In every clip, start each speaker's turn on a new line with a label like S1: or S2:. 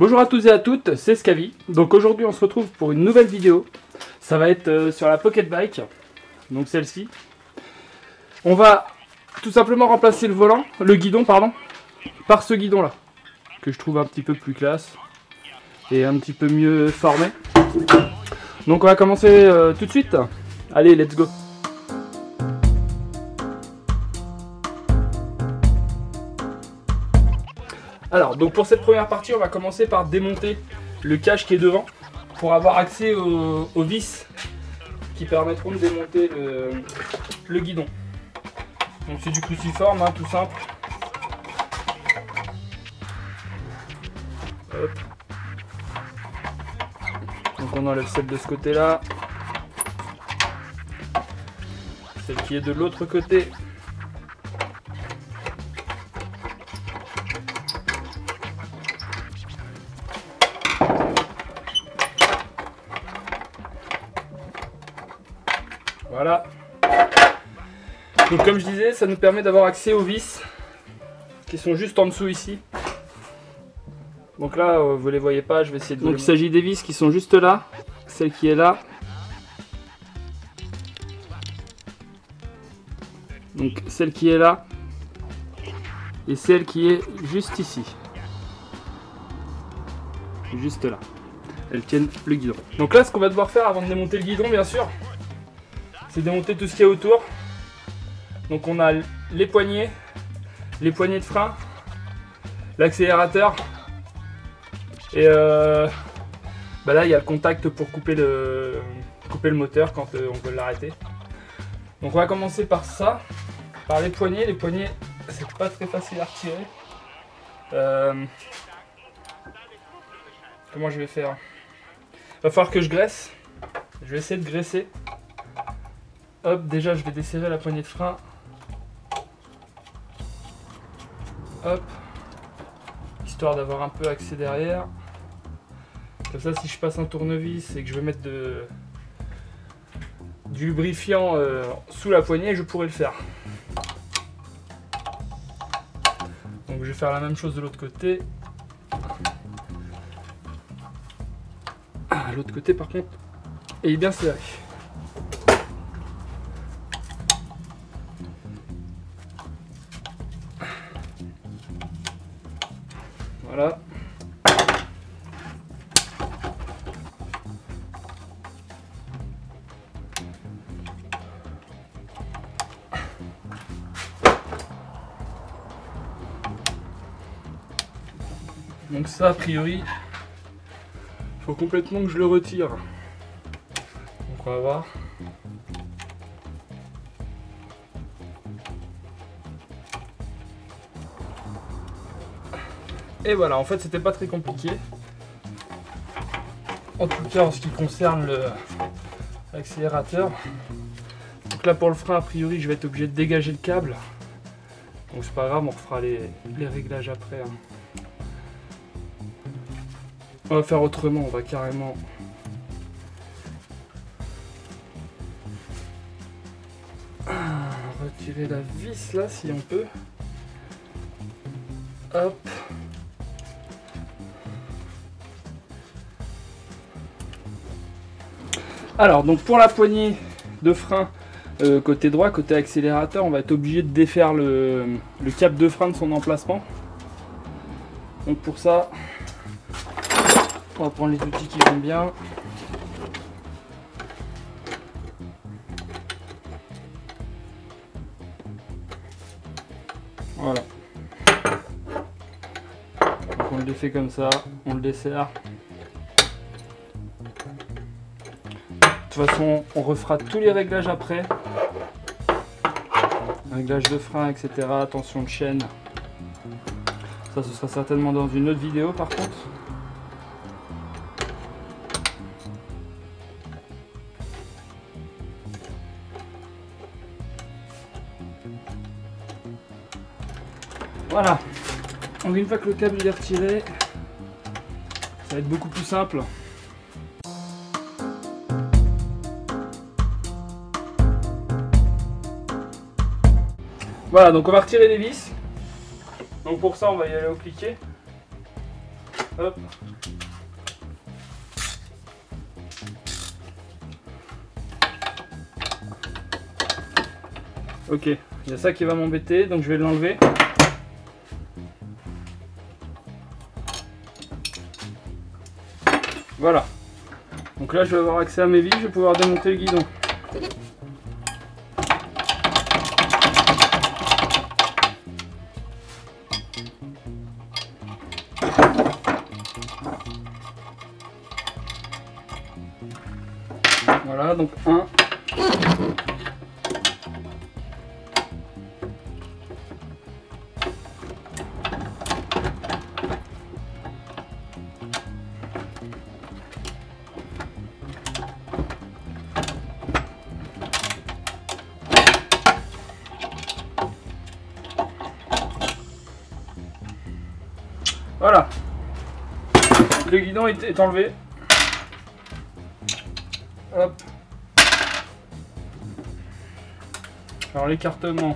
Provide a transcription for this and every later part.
S1: Bonjour à tous et à toutes, c'est Scavi. Donc aujourd'hui on se retrouve pour une nouvelle vidéo. Ça va être sur la Pocket Bike, donc celle-ci. On va tout simplement remplacer le guidon pardon, par ce guidon là, que je trouve un petit peu plus classe et un petit peu mieux formé. Donc on va commencer tout de suite. Allez, let's go. Alors, donc pour cette première partie, on va commencer par démonter le cache qui est devant pour avoir accès aux vis qui permettront de démonter le guidon. Donc c'est du cruciforme, hein, tout simple. Hop. Donc on enlève celle de ce côté-là, celle qui est de l'autre côté. Voilà. Donc comme je disais, ça nous permet d'avoir accès aux vis qui sont juste en dessous ici. Donc là, vous les voyez pas, je vais essayer de... Donc il s'agit des vis qui sont juste là, celle qui est là. Donc celle qui est là et celle qui est juste ici. Juste là. Elles tiennent le guidon. Donc là, ce qu'on va devoir faire avant de démonter le guidon, bien sûr, c'est démonter tout ce qu'il y a autour. Donc on a les poignées de frein, l'accélérateur et bah là il y a le contact pour couper le moteur quand on veut l'arrêter. Donc on va commencer par ça, par les poignées. Les poignées, c'est pas très facile à retirer. Comment je vais faire? Il va falloir que je graisse. Je vais essayer de graisser. Hop, déjà je vais desserrer la poignée de frein. Hop. Histoire d'avoir un peu accès derrière. Comme ça, si je passe un tournevis et que je veux mettre du lubrifiant sous la poignée, je pourrais le faire. Donc je vais faire la même chose de l'autre côté. L'autre côté par contre est bien serré. Voilà. Donc ça, a priori, il faut complètement que je le retire. Donc on va voir. Et voilà, en fait c'était pas très compliqué. En tout cas en ce qui concerne l'accélérateur. Donc là pour le frein, a priori je vais être obligé de dégager le câble. Donc c'est pas grave, on refera les réglages après. Hein. On va faire autrement, on va carrément retirer la vis là si on peut. Hop. Alors donc pour la poignée de frein côté droit, côté accélérateur, on va être obligé de défaire le câble de frein de son emplacement. Donc pour ça, on va prendre les outils qui vont bien. Voilà. Donc on le défait comme ça, on le desserre. De toute façon, on refera tous les réglages après. Réglage de frein, etc. Tension de chaîne. Ça, ce sera certainement dans une autre vidéo par contre. Voilà. Donc une fois que le câble est retiré, ça va être beaucoup plus simple. Voilà, donc on va retirer les vis. Donc pour ça, on va y aller au cliquet. Hop. Ok, il y a ça qui va m'embêter, donc je vais l'enlever. Voilà. Donc là, je vais avoir accès à mes vis, je vais pouvoir démonter le guidon. Voilà, donc un. Voilà, le guidon est enlevé. Hop. Alors l'écartement,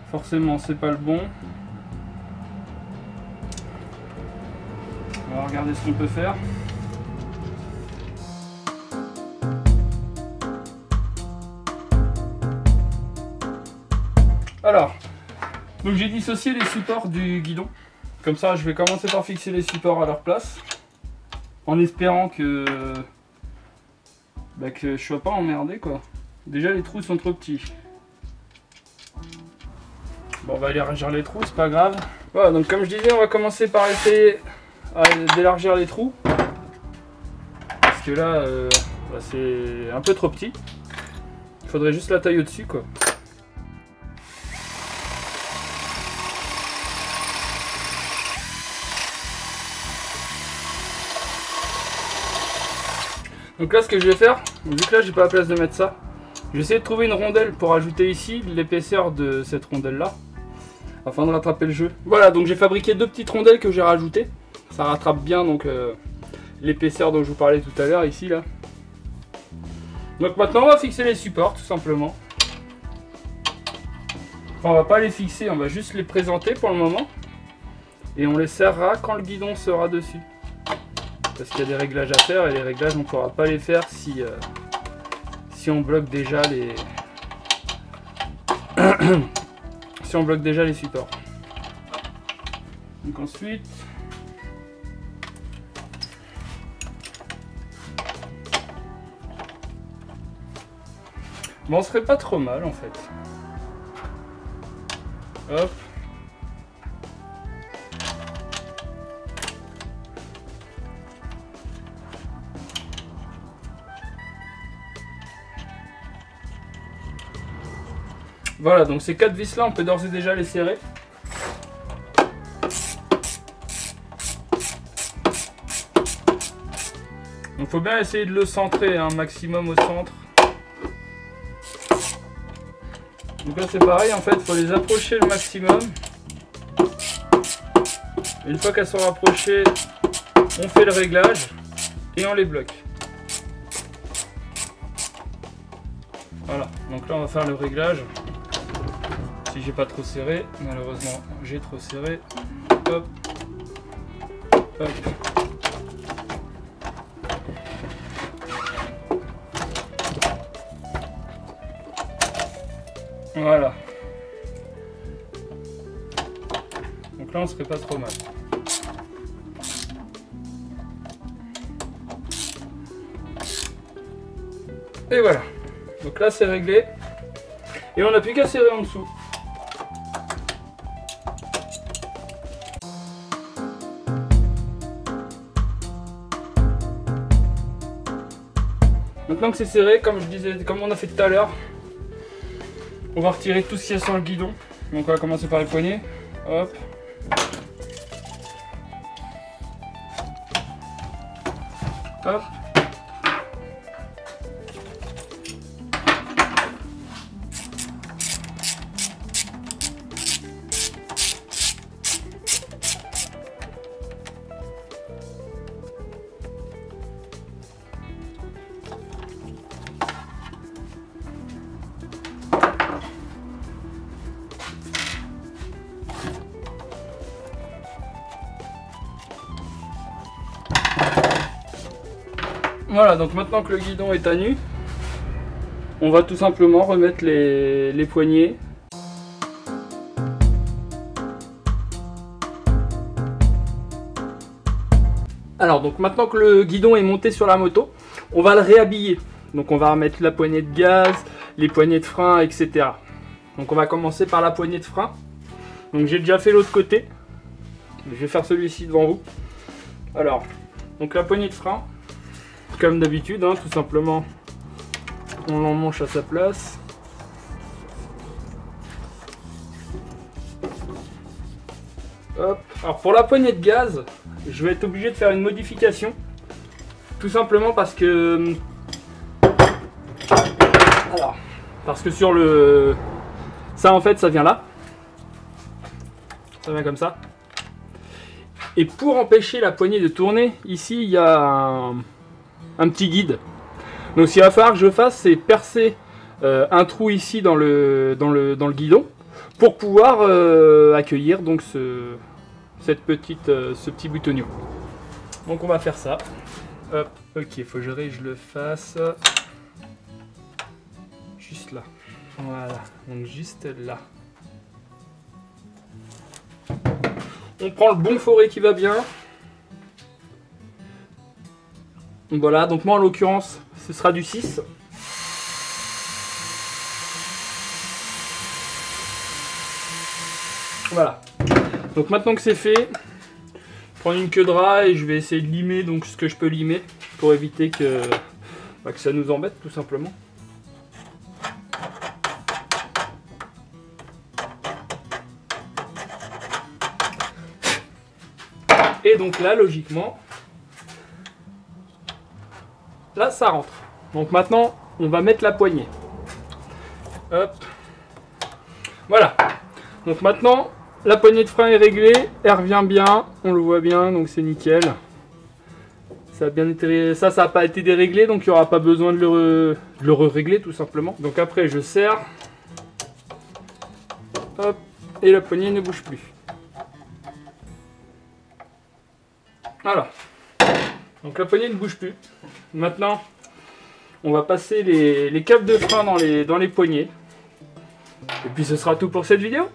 S1: forcément c'est pas le bon. On va regarder ce qu'on peut faire. Alors, donc j'ai dissocié les supports du guidon. Comme ça, je vais commencer par fixer les supports à leur place, en espérant que je sois pas emmerdé quoi. Déjà les trous sont trop petits. Bon, on va élargir les trous, c'est pas grave. Voilà, donc comme je disais, on va commencer par essayer d'élargir les trous, parce que là, c'est un peu trop petit. Il faudrait juste la taille au-dessus quoi. Donc là, ce que je vais faire, vu que là j'ai pas la place de mettre ça, je vais essayer de trouver une rondelle pour ajouter ici l'épaisseur de cette rondelle là, afin de rattraper le jeu. Voilà, donc j'ai fabriqué deux petites rondelles que j'ai rajoutées. Ça rattrape bien donc l'épaisseur dont je vous parlais tout à l'heure ici là. Donc maintenant on va fixer les supports tout simplement. Enfin, on va pas les fixer, on va juste les présenter pour le moment. Et on les serrera quand le guidon sera dessus. Parce qu'il y a des réglages à faire et les réglages on ne pourra pas les faire si on bloque déjà les si on bloque déjà les supports. Donc ensuite bon, on serait pas trop mal en fait. Hop. Voilà, donc ces 4 vis là, on peut d'ores et déjà les serrer. Donc faut bien essayer de le centrer un maximum au centre. Donc là c'est pareil, en fait, il faut les approcher le maximum. Une fois qu'elles sont rapprochées, on fait le réglage et on les bloque. Voilà, donc là on va faire le réglage. Si j'ai pas trop serré, malheureusement j'ai trop serré. Hop, hop. Voilà. Donc là on serait pas trop mal. Et voilà. Donc là c'est réglé. Et on n'a plus qu'à serrer en dessous. Maintenant que c'est serré, comme je disais, comme on a fait tout à l'heure, on va retirer tout ce qu'il y a sur le guidon. Donc on va commencer par les poignées. Hop. Hop. Voilà, donc maintenant que le guidon est à nu, on va tout simplement remettre les poignées. Alors donc maintenant que le guidon est monté sur la moto, on va le réhabiller. Donc on va remettre la poignée de gaz, les poignées de frein, etc. Donc on va commencer par la poignée de frein. Donc j'ai déjà fait l'autre côté. Je vais faire celui-ci devant vous. Alors, donc la poignée de frein, comme d'habitude, hein, tout simplement, on l'emmanche à sa place. Hop. Alors pour la poignée de gaz, je vais être obligé de faire une modification. Tout simplement parce que... Alors, parce que sur le... Ça en fait, ça vient là. Ça vient comme ça. Et pour empêcher la poignée de tourner, ici il y a un petit guide. Donc ce qu'il va falloir que je fasse, c'est percer un trou ici dans le guidon pour pouvoir accueillir donc ce petit boutonnier. Donc on va faire ça. Hop, ok, il faut que je le fasse juste là. Voilà, donc juste là. On prend le bon forêt qui va bien. Voilà, donc moi en l'occurrence, ce sera du 6. Voilà. Donc maintenant que c'est fait, je prends une queue de rat et je vais essayer de limer donc ce que je peux limer pour éviter que ça nous embête tout simplement. Et donc là, logiquement, là ça rentre. Donc maintenant, on va mettre la poignée. Hop. Voilà. Donc maintenant, la poignée de frein est réglée, elle revient bien, on le voit bien, donc c'est nickel. Ça a bien été, ça n'a pas été déréglé, donc il n'y aura pas besoin de le régler tout simplement. Donc après, je serre. Hop. Et la poignée ne bouge plus. Voilà, donc la poignée ne bouge plus. Maintenant, on va passer les câbles de frein dans les poignées. Et puis ce sera tout pour cette vidéo.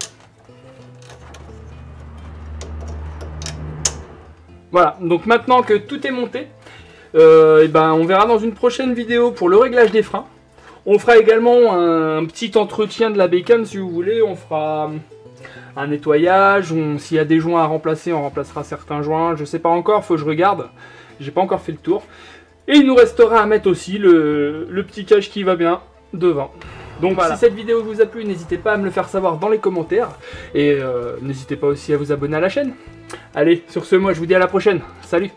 S1: Voilà, donc maintenant que tout est monté, on verra dans une prochaine vidéo pour le réglage des freins. On fera également un petit entretien de la bécane si vous voulez. On fera un nettoyage, s'il y a des joints à remplacer, on remplacera certains joints, je sais pas encore, faut que je regarde, j'ai pas encore fait le tour. Et il nous restera à mettre aussi le petit cache qui va bien devant. Donc voilà. Si cette vidéo vous a plu, n'hésitez pas à me le faire savoir dans les commentaires, et n'hésitez pas aussi à vous abonner à la chaîne. Allez, sur ce, moi je vous dis à la prochaine, salut!